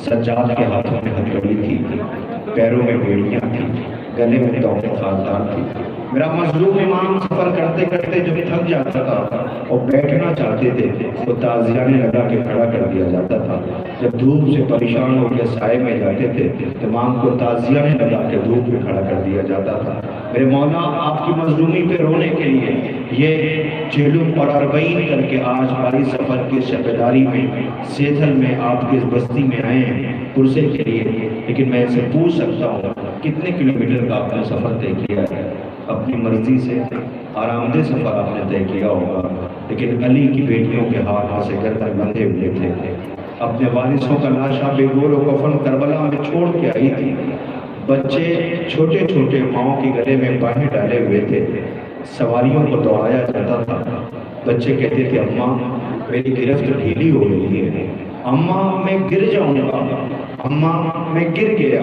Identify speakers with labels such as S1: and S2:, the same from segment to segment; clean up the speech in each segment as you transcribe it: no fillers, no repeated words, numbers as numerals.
S1: सज्जाद के हाथों में हथकड़ी थी, पैरों में बेड़ियां थी, गले में तोहफे खानदान थी। मेरा मजलूम इमाम सफर करते करते जब थक जाता था और बैठना चाहते थे तो ताजियाने लगा के खड़ा कर दिया जाता था। जब धूप से परेशान होकर साए में जाते थे तो इमाम को ताजियाने लगा के धूप में खड़ा कर दिया जाता था। मेरे मौला, आपकी मजलूमी पे रोने के लिए ये जेलुम और अरबईन करके आज बारी सफर की शबेदारी में सेथल में आपकी इस बस्ती में आए हैं पुरसे के लिए। लेकिन मैं इसे पूछ सकता हूँ कितने किलोमीटर का आपने सफर तय किया है? अपनी मर्जी से आरामदेह सफर आपने तय किया होगा, लेकिन अली की बेटियों के हाथ से गर्दन बंधे हुए थे। अपने वारिसों का लाशा बेगोर और कफन करबला में छोड़ के आई थी। बच्चे छोटे छोटे माओ के गले में बाहें डाले हुए थे। सवारियों को दौड़ाया जाता था। बच्चे कहते थे, अम्मा मेरी गिरफ्त ढीली हो गई है, अम्मा मैं गिर जाऊंगा, अम्मा मैं गिर गया।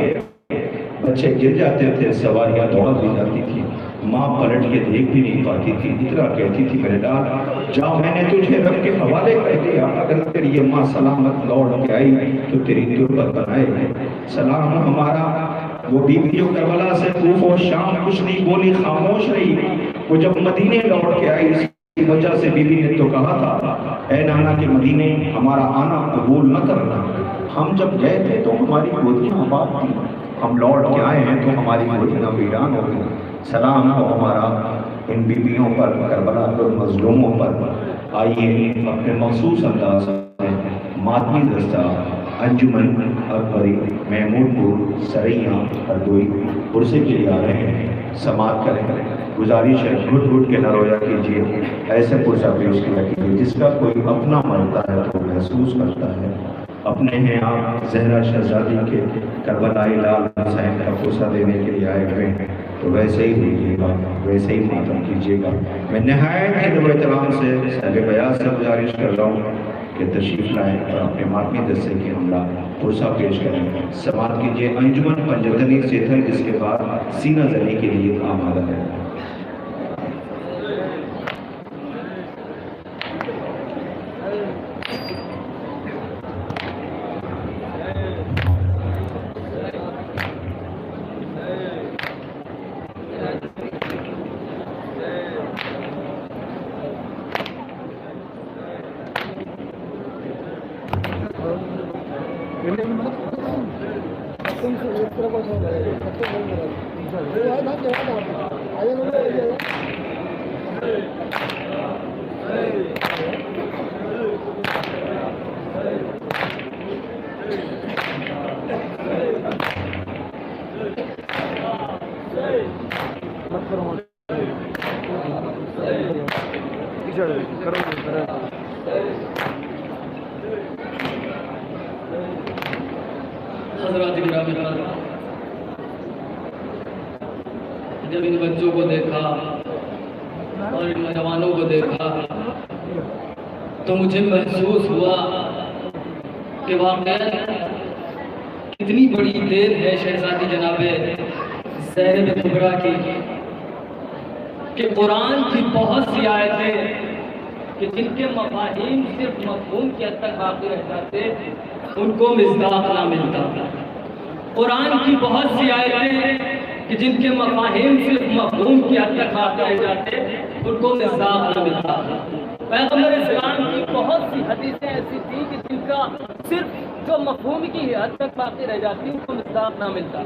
S1: बच्चे गिर जाते थे, सवारियां दौड़ दी जाती थी, माँ पलट के देख भी नहीं पाती थी। इतना कहती थी, मेरे लाल जाओ, मैंने तुझे रब के हवाले कर दिया, अगर तेरी ये माँ सलामत लौट के आई तो तेरी तुरबत बनाएगी। सलाम हमारा वो बीवी जो करबला से कूफो शाम कुछ नहीं बोली, खामोश रही। वो जब मदीने लौट के आई इसी वजह से बीवी ने तो कहा था, ऐ नाना के मदीने हमारा आना कबूल न करना। हम जब गए थे तो हमारी गोदियां आबाद थी, हम लौट के आए हैं तो हमारी गोदियां वीरान हो गई। सलाम हो हमारा इन बीबियों पर, करबला के मजलूमों पर। आइए अपने मखसूस अंदाज में मातमी दस्ता अंजुमन अकबरी महमूदपुर सरैया हरदोई पुरसे के लिए आ रहे हैं, समाप्त करें। गुजारिश है घुट घुट के न रोया कीजिए, ऐसे पुरसा पेश किया कीजिए जिसका कोई अपना मरता है तो महसूस करता है। अपने हैं आप जहरा शहजादी के करबलाई लाल हुसैन का पुरसा देने के लिए आए हुए हैं, तो वैसे ही दीजिएगा, वैसे ही मातम कीजिएगा। मैं नहायत अदब एहतराम से साहिब बयास से गुजारिश कर रहा हूँ कि तशरीफ लाएँ और अपने मातमी दस्ते की हमला पुरसा पेश करें। समाप्त कीजिए। अंजुमन पंजतनी सेथल इसके बाद सीना जनी के लिए आमादा है।
S2: जब इन बच्चों को देखा और इन नौजवानों को देखा तो मुझे महसूस हुआ कि वाकई कितनी बड़ी देर है शहजादी जनाबे ज़ैनब कुबरा की कि कुरान की बहुत सी आयतें कि जिनके मफाहीम सिर्फ मफहूम के हद तक बाकी रह जाते उनको मिज़दाक़ ना मिलता। कुरान की बहुत सी आयतें कि जिनके मफाहीम सिर्फ मफहूम के हद तक बाकी रह जाते उनको मिज़दाक़ ना मिलता। पैगम्बर इस्लाम की बहुत सी हदीसें ऐसी थी कि जिनका सिर्फ जो मफहूम की हद तक बाकी रह जाती उनको मिज़दाक़ ना मिलता।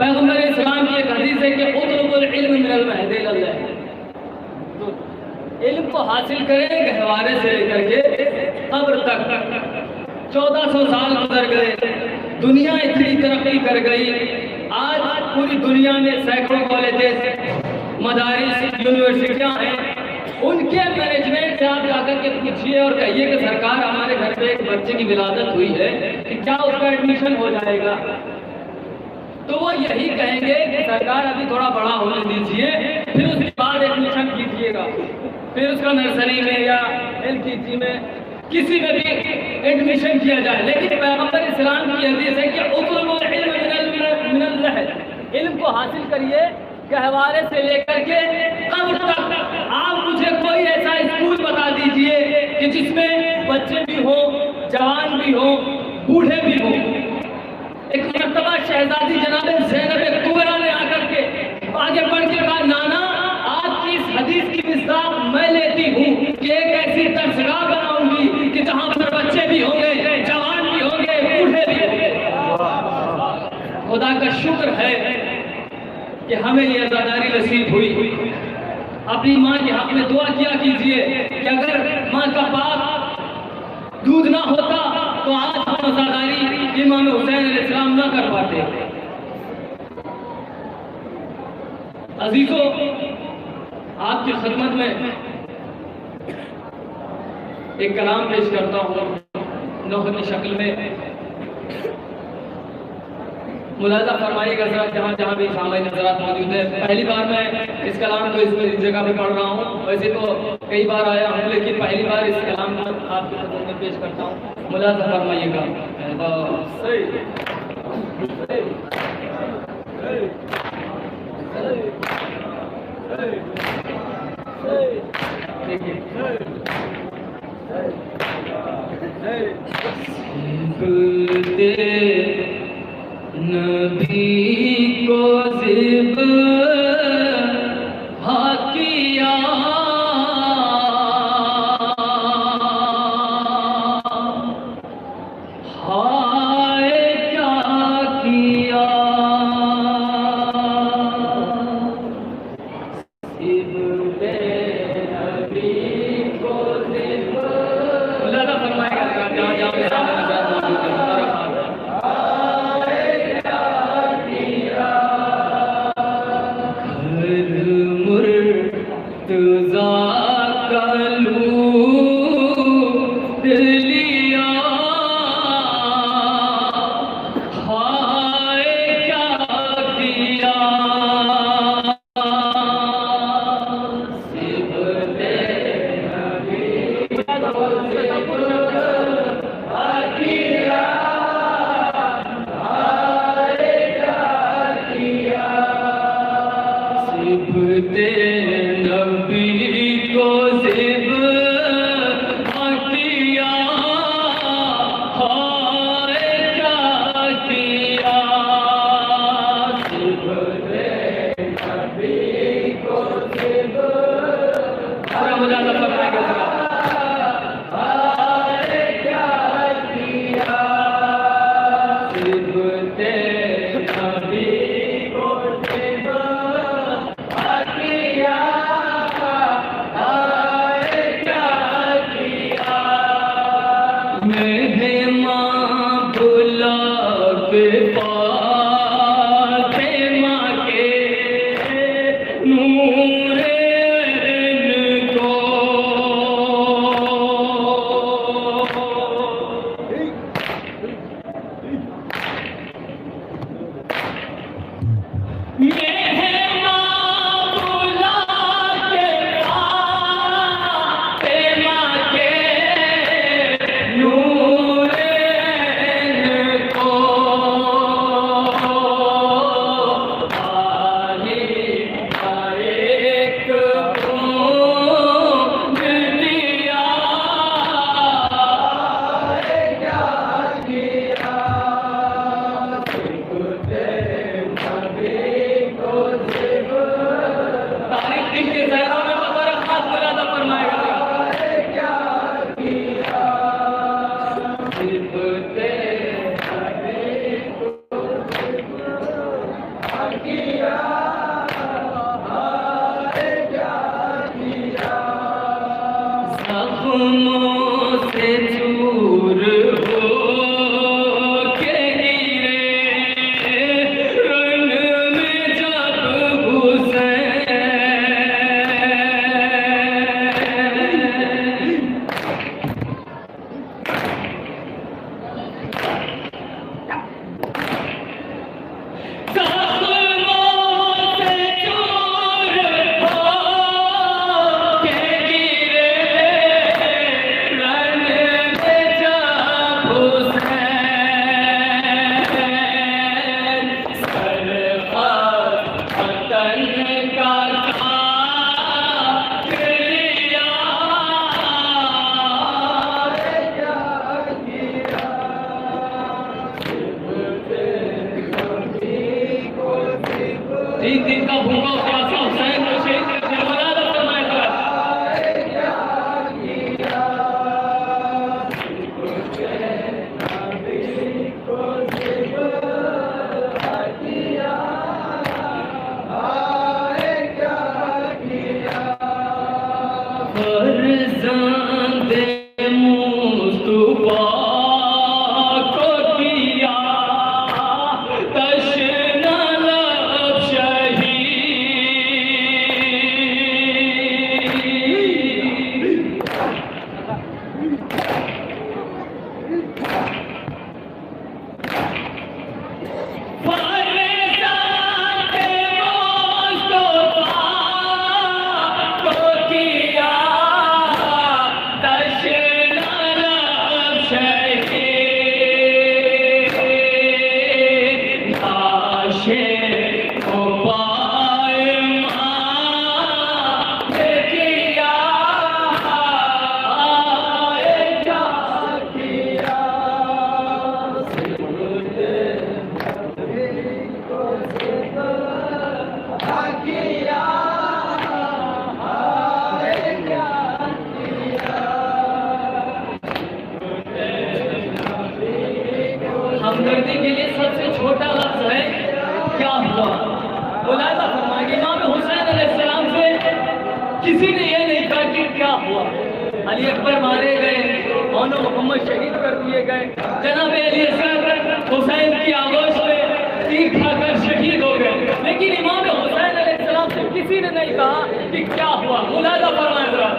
S2: पैगम्बर इस्लाम की एक हदीस है कि उतलुबुल इल्म मिनल महदी इलल लहद, तो इल्म को हासिल करें गहवारे से लेकर के कब्र तक। 1400 साल गुजर गए, दुनिया इतनी तरक्की कर गई, आज पूरी दुनिया में सैकड़ों कॉलेजेस मदारिस यूनिवर्सिटियाँ हैं। उनके मैनेजमेंट से आप जाकर के पूछिए और कहिए कि सरकार हमारे घर पे एक बच्चे की विलादत हुई है कि क्या उसका एडमिशन हो जाएगा, तो वो यही कहेंगे कि सरकार अभी थोड़ा बड़ा होने दीजिए, फिर उसके बाद एडमिशन कीजिएगा, फिर उसका नर्सरी में या LKG में किसी में भी एडमिशन किया जाए। लेकिन पैगम्बर इस्लाम की हदीस है कि उतलुबुल इल्म मिनल लहद, इल्म को हासिल करिए गहवारे से लेकर के कब्र तक। आप मुझे कोई ऐसा स्कूल बता दीजिए कि जिसमें बच्चे भी हों, जवान भी हों, बूढ़े भी हों। एक मर्तबा शहजादी जनाब ज़ैनब कुबरा ने आकर के आगे बढ़ के कहा, नाना आपकी इस हदीस की मिसाल मैं लेती हूँ कि एक ऐसी दर्शगाह बनाऊंगी कि जहाँ पर बच्चे भी होंगे, जवान भी होंगे, बूढ़े भी होंगे। खुदा का शुक्र है कि हमें ये आज़ादारी नसीब हुई। अपनी माँ के हक में दुआ किया कीजिए कि अगर माँ का पाप दूध ना होता तो आज हम आज़ादारी इमाम हुसैन अलैहिस्सलाम ना कर पाते। अजीजों, आपकी खिदमत में एक कलाम पेश करता हूँ नौखत की शक्ल में। मुलाजा फरमाइएगा जरा जहाँ जहाँ भी सामने नजरात मौजूद है। पहली बार मैं इस कलाम को इस जगह पे पढ़ रहा हूँ। वैसे तो कई बार आया हूँ, लेकिन पहली बार इस कलाम को आपके खिदमत में पेश करता हूँ। मुलाजा फरमाइएगा। नबी को ज़िब हा किया, हाय क्या किया, ज़िब नबी को ज़िब। मुलाज़ा फरमाएगा जहाँ जहाँ पे सामने नज़र मौजूद है। 3 दिन का भूखा प्यासा हुसैन को शहीद कर दिया। मुलादा फरमाए जरा। फर्ज़ांदे मुस्तफा को किया तशना लब शहीद। हमदर्दी के लिए सबसे छोटा लफ्ज है क्या हुआ। मुलादा फरमाएंगे इमाम हुसैन अलैहिस्सलाम से किसी ने यह नहीं कहा कि क्या हुआ। अली अकबर मारे गए, मौनो मोहम्मद शहीद कर दिए गए, जनाब अली असगर हुसैन की आगोश में तीर खाकर शहीद हो गए, लेकिन इमाम हुसैन अलैहिस्सलाम से किसी ने नहीं कहा कि क्या हुआ। मुलादा फरमाए जरा।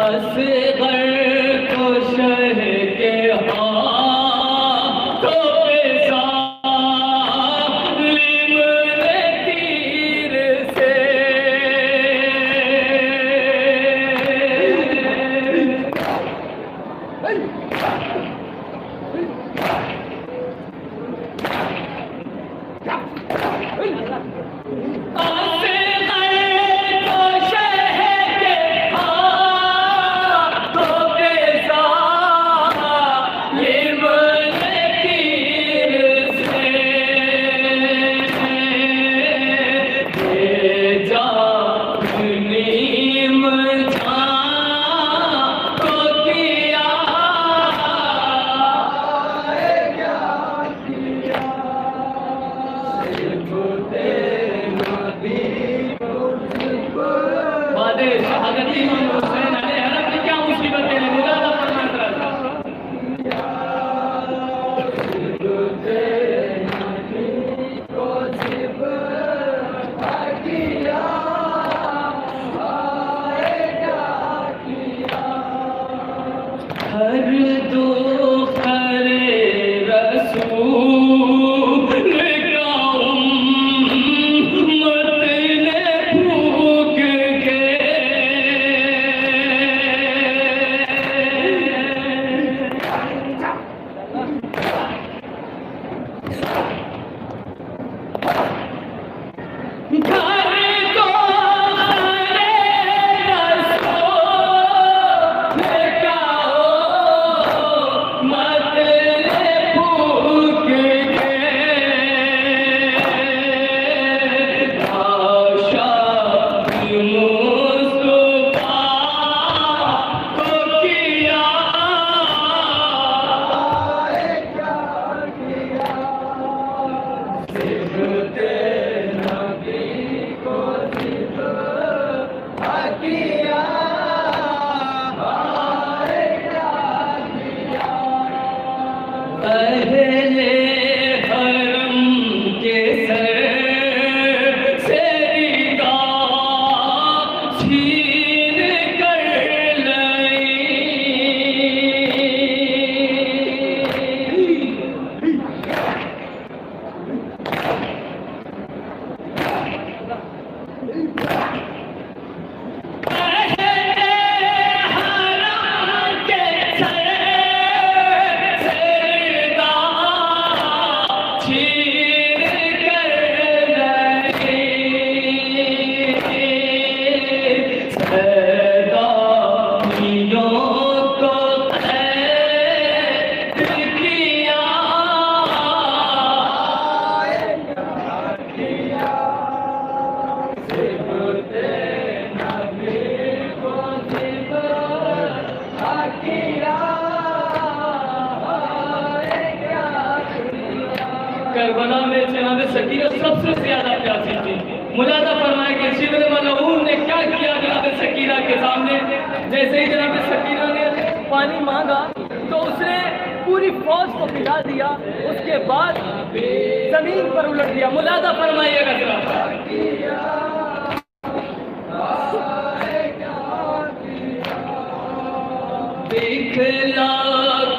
S2: असगर को शह के हाथों पे जालिम ने तीर से अहले हरम के सर से रिदा छीन कर लाई। करबला में जनाब सकीना सबसे ज्यादा प्यासी थी। मुलाजा फरमाए कि शिब्र मलऊन ने क्या किया जनाब सकीना के सामने। जैसे ही जनाब सकीना ने पानी मांगा तो उसने पूरी फौज को पिला दिया, उसके बाद जमीन पर उलट दिया। मुलाजा फरमाइएगा जरा। दिखला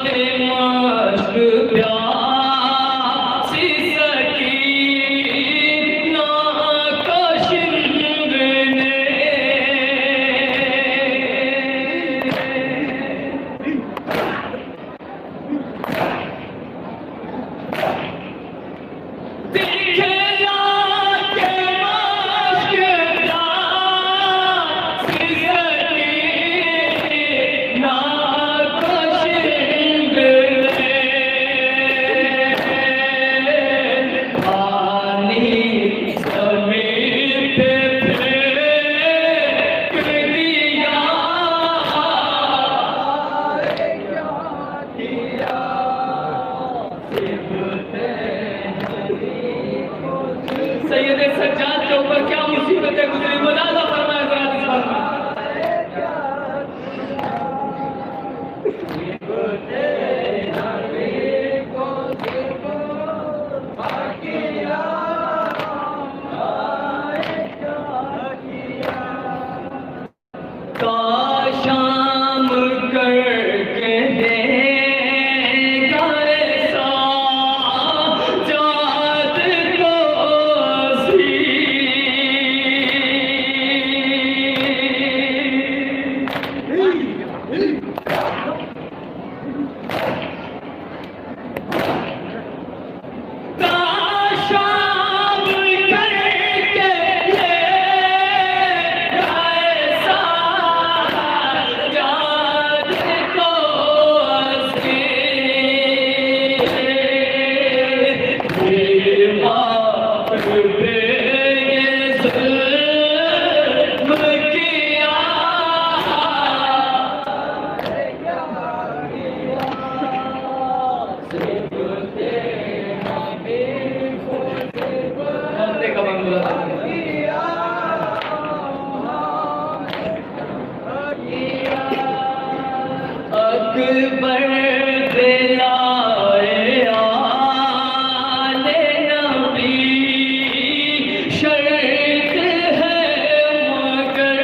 S2: के मश्क प्यासी सकीना को शिंद ने दिखला के मश्क प्यासी सकीना सैयद सज्जाद के ऊपर क्या मुसीबतें गुजरी। मुलाजा फरमाए जरा इस बात में। शाम करके देगा साजाद को सी। अकबर दिलाए आले नबी शर्त है मगर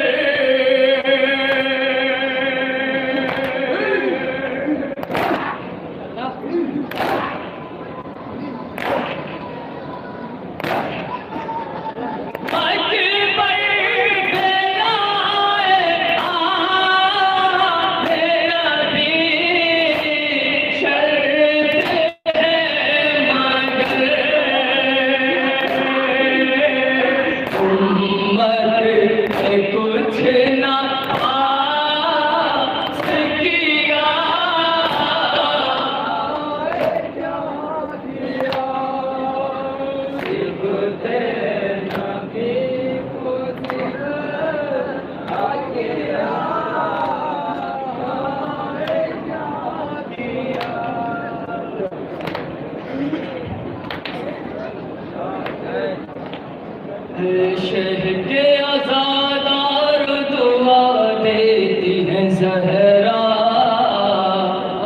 S2: शहर के आज़ादार दुआ देती हैं ज़हरा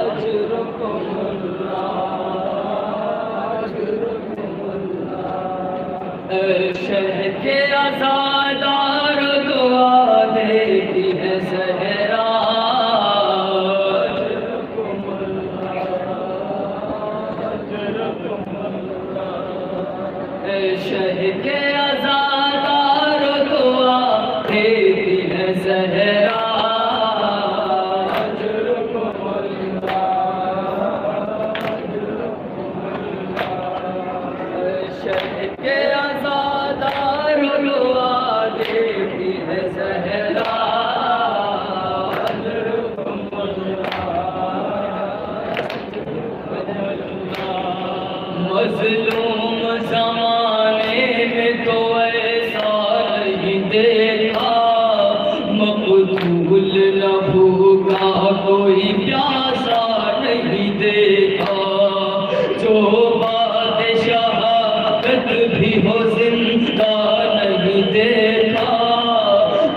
S2: अजरुकुमुल्लाह। आज़ादार दुआ देती है सहरा, शह के आज़ादार दुआ देती है सहरा, शह के आज़ादार दुआ देती है सहरा, मज़लूम ज़माने में तो ऐसा नहीं देखा, मक़बूल न भूखा कोई प्यासा नहीं देखा, जो बादशाहत भी हो जिंदा नहीं देखा,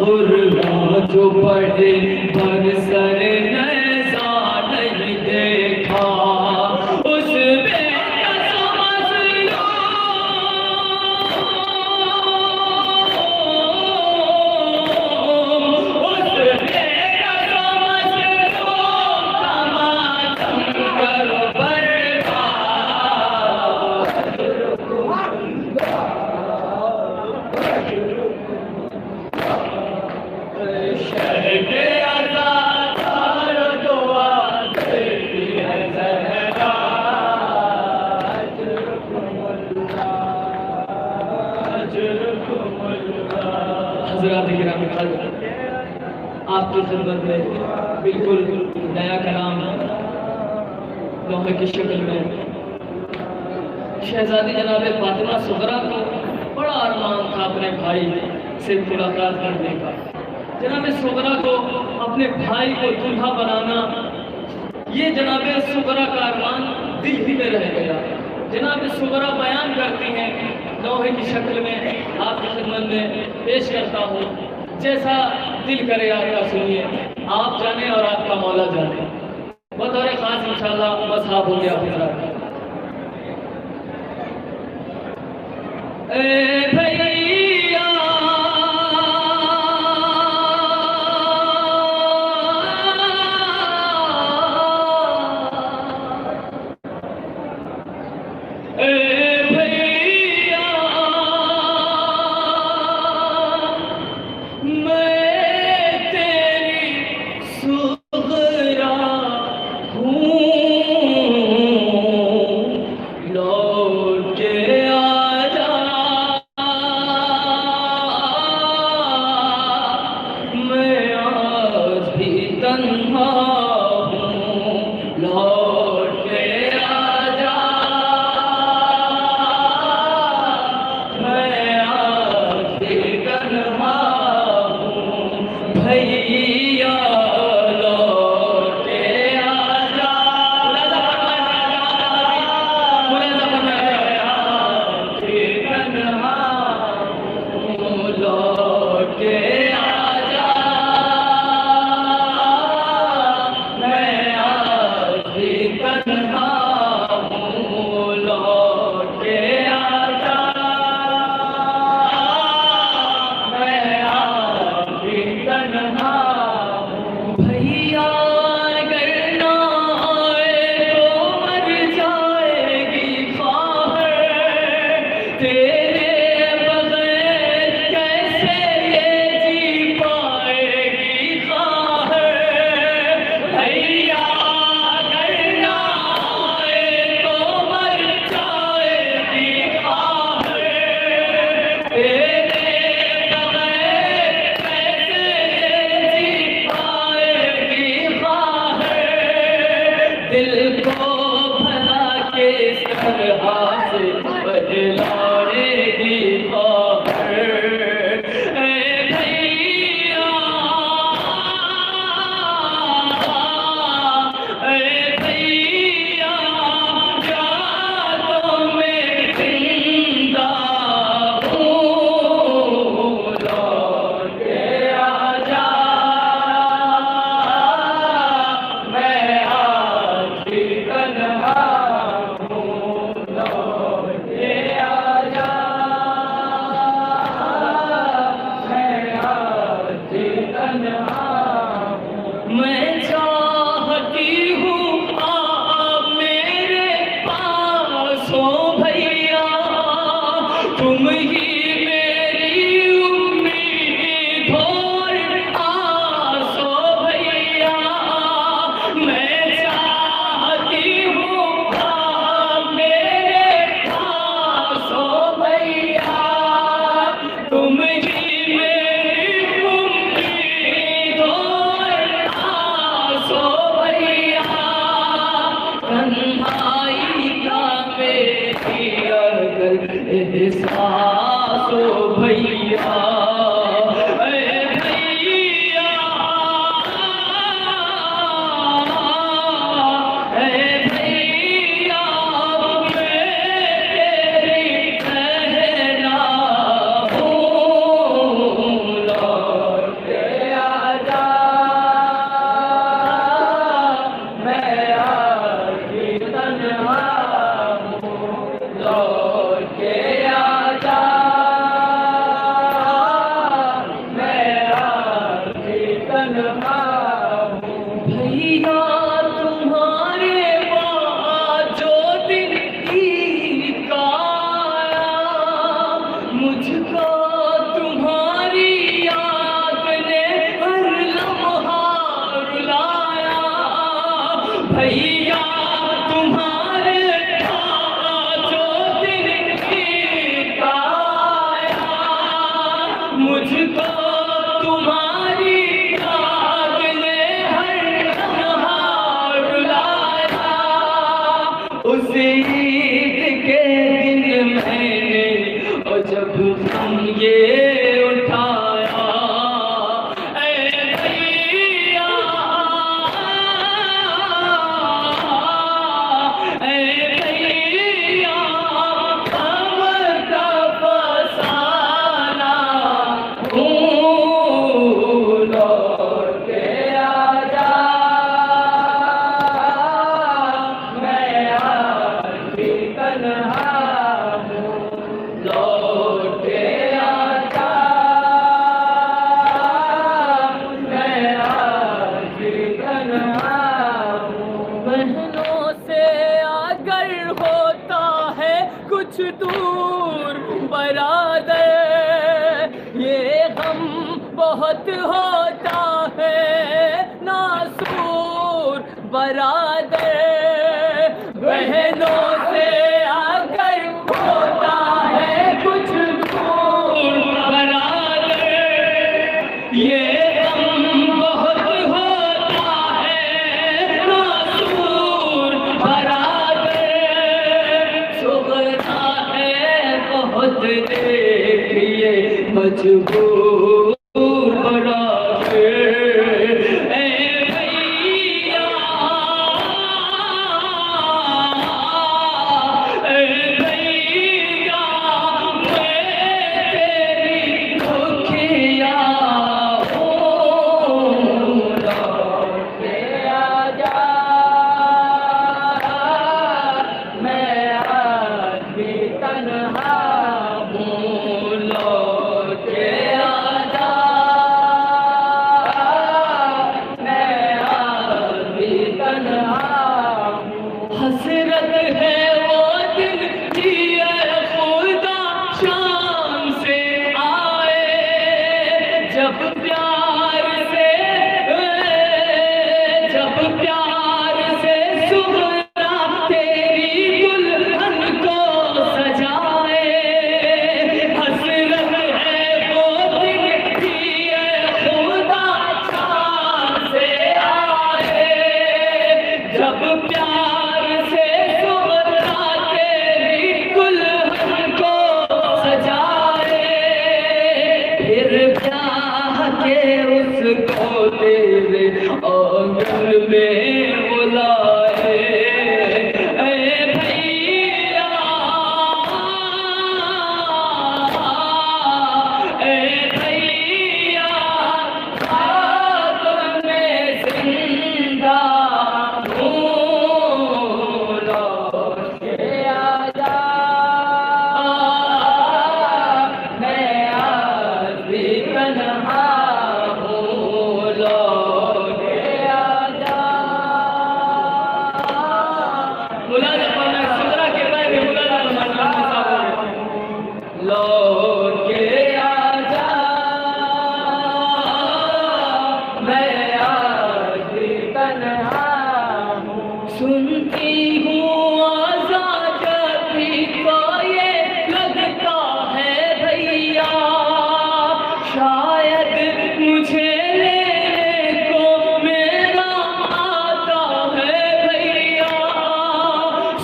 S2: गुर्गा जो पढ़े पर सर नैसा नहीं देखा, उसमें आपकी खिदमत में बिल्कुल नया कलाम लोहे की शक्ल में शहजादी जनाब फातिमा सुगरा को बड़ा अरमान था अपने भाई से मुलाकात करने का। जनाब सुगरा को अपने भाई को दूल्हा बनाना, ये जनाब सुगरा का अरमान दिल ही में रह गया। जनाब सुगरा बयान करती हैं लोहे की शक्ल में, आपकी खिदमत में पेश करता हूँ। जैसा दिल करे आपका सुनिए, आप जाने और आपका मौला जाने। बतौर खास इंशाल्लाह मसहाब हो गया फिक्रा। ए भैया
S3: Allah
S2: सो भैया तुम ही मेरी उम्मीद और आसो भैया मैं चाहती हूँ मेरे आसो भैया तुम ही मेरी उम्मीद और आसो भैया तन्हाई का मेरी अगर एहसास हो भैया ऐ भैया ऐ भैया मैं तेरी कहना हूँ लौट के आजा मैं आखिर तन्हा लौट के आजा मैं आखिर तन्हा भैया तुम्हारे बाद जो दिन ईद का आया मुझको तुम्हारी याद ने हर लम्हा रुलाया भैया तुम्हारे बाद जो दिन ईद का आया मुझको तुम्हारी याद ने हर लम्हा रुलाया उस ईद के दिन मैंने और जब हम ये उठाया ऐ भैया ऐ भैया हम तब फसाना लौट के आजा मैं आखिर तन्हा लौट के आजा मैं आखिर तन्हा बहनों से अगर होता है कुछ दूर बरादर ये गम बहुत होता है नासूर बरादर बहनों से अगर होता है कुछ दूर बरादर ये गम बहुत होता है नासूर बरादर सुगना है बहुत देखिए मजबूर बरादर ऐ भैया ऐ भैया मैं तेरी दुखिया हूँ लौट के आजा मैं आखिर तन्हा हूँ लौट के आजा मैं आखिर तन्हा हूँ हसरत है वो दिन जिए खुदा शाम से आए जब प्यार से सुगरा तेरी दुल्हन को सजाए हसरत है वो दिन जिए खुदा शाम से आए जब प्यार से सुगरा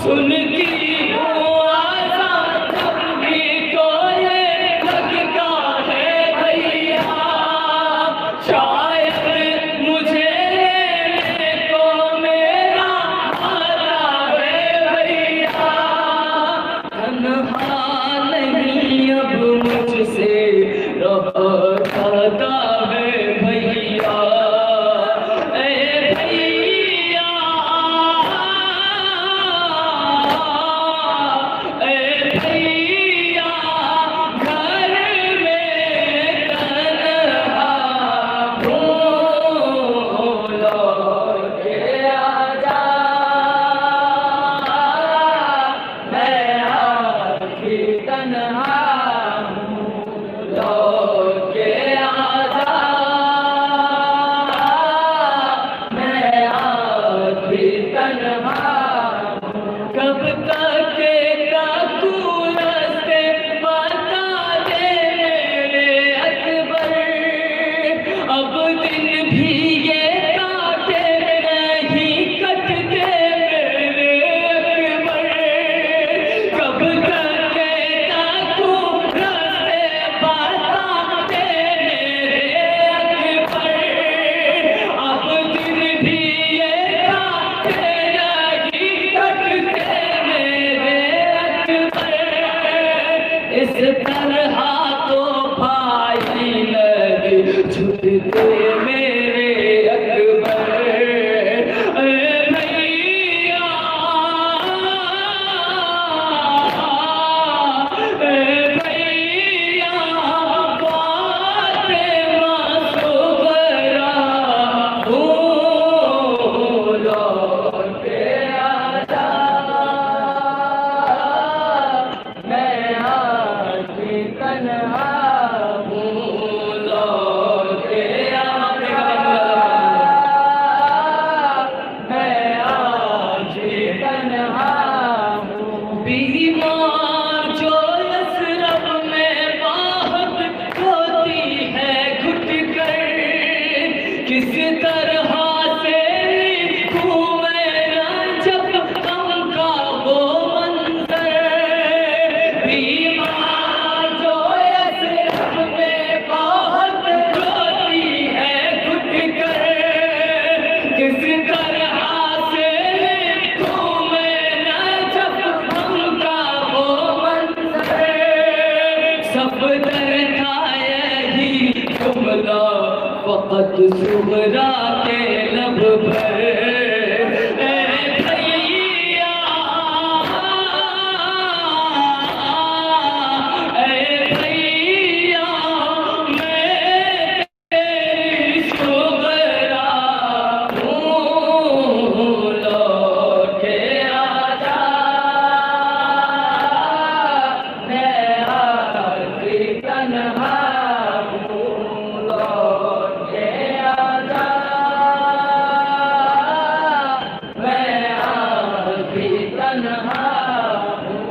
S2: सुनती हूँ आज़ान भी तो ये लगता है भैया, शायद मुझे लेने को मेरा आता है भैया। तन्हा नहीं अब मुझसे रहा जाता है भैया, ए भैया, ए भैया, घर में तन्हा हूँ, लौट के आजा, मैं आज भी तन्हा हूँ, लौट के आजा, मैं आज भी तन्हा हूँ। कब तक तू रास्ते बता दे मेरे अकबर, अब दिन भी ये काटे नहीं कटते मेरे अकबर। कब तक तू रास्ते बता दे मेरे अकबर, अब दिन भी ये काटे नहीं कटते मेरे अकबर। इस तरह तो भाई लगे छुटते मेरे अकबर, ए भैया, ए भैया, फातिमा सुगरा हूँ, लौट के आजा, मैं आज भी तन्हा हूँ, लौट के आजा, मैं आज भी तन्हा हूँ। बीमार जो यसरब में बाहत होती है घुट कर, किस तरह से लिखूं मैं जब गम का वो मंजर। बीमार जो यसरब में बाहत होती है घुट कर, किस तरह से लिखूं मैं जब गम का वो मंजर। सब दर्द था यही जुमला फकत सुगरा के लब पर, ए भैया, ए भैया, मैं तेरी सुगरा हूँ, लौट के आजा, मैं आज भी तन्हा हूँ, लौट के आजा, मैं आज भी तन्हा हूँ।